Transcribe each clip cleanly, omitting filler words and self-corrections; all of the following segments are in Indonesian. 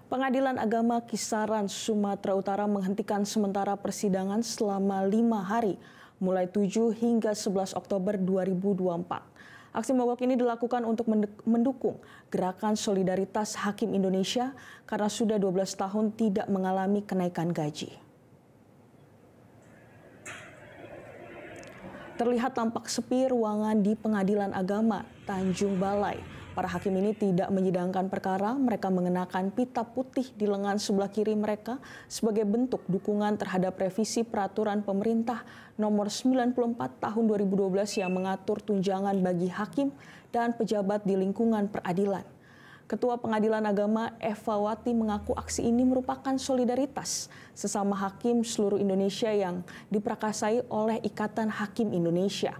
Pengadilan Agama Kisaran, Sumatera Utara menghentikan sementara persidangan selama 5 hari, mulai 7 hingga 11 Oktober 2024. Aksi mogok ini dilakukan untuk mendukung gerakan solidaritas Hakim Indonesia karena sudah 12 tahun tidak mengalami kenaikan gaji. Terlihat tampak sepi ruangan di Pengadilan Agama Tanjung Balai. Para hakim ini tidak menyidangkan perkara, mereka mengenakan pita putih di lengan sebelah kiri mereka sebagai bentuk dukungan terhadap revisi peraturan pemerintah nomor 94 tahun 2012 yang mengatur tunjangan bagi hakim dan pejabat di lingkungan peradilan. Ketua Pengadilan Agama Eva Wati mengaku aksi ini merupakan solidaritas sesama hakim seluruh Indonesia yang diprakarsai oleh Ikatan Hakim Indonesia.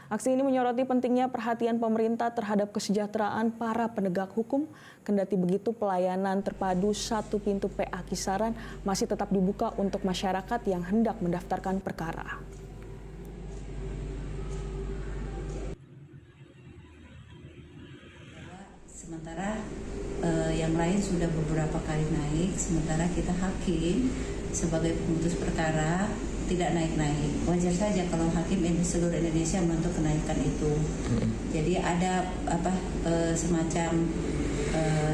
Aksi ini menyoroti pentingnya perhatian pemerintah terhadap kesejahteraan para penegak hukum. Kendati begitu, pelayanan terpadu satu pintu PA Kisaran masih tetap dibuka untuk masyarakat yang hendak mendaftarkan perkara. Sementara yang lain sudah beberapa kali naik, sementara kita hakim sebagai pemutus perkara tidak naik-naik. Wajar saja kalau hakim seluruh Indonesia menuntut kenaikan itu. Jadi ada semacam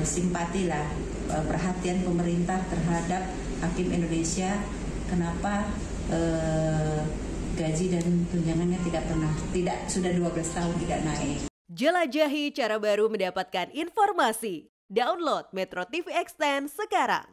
simpati lah, perhatian pemerintah terhadap hakim Indonesia. Kenapa gaji dan tunjangannya sudah 12 tahun tidak naik. Jelajahi cara baru mendapatkan informasi. Download Metro TV Extend sekarang.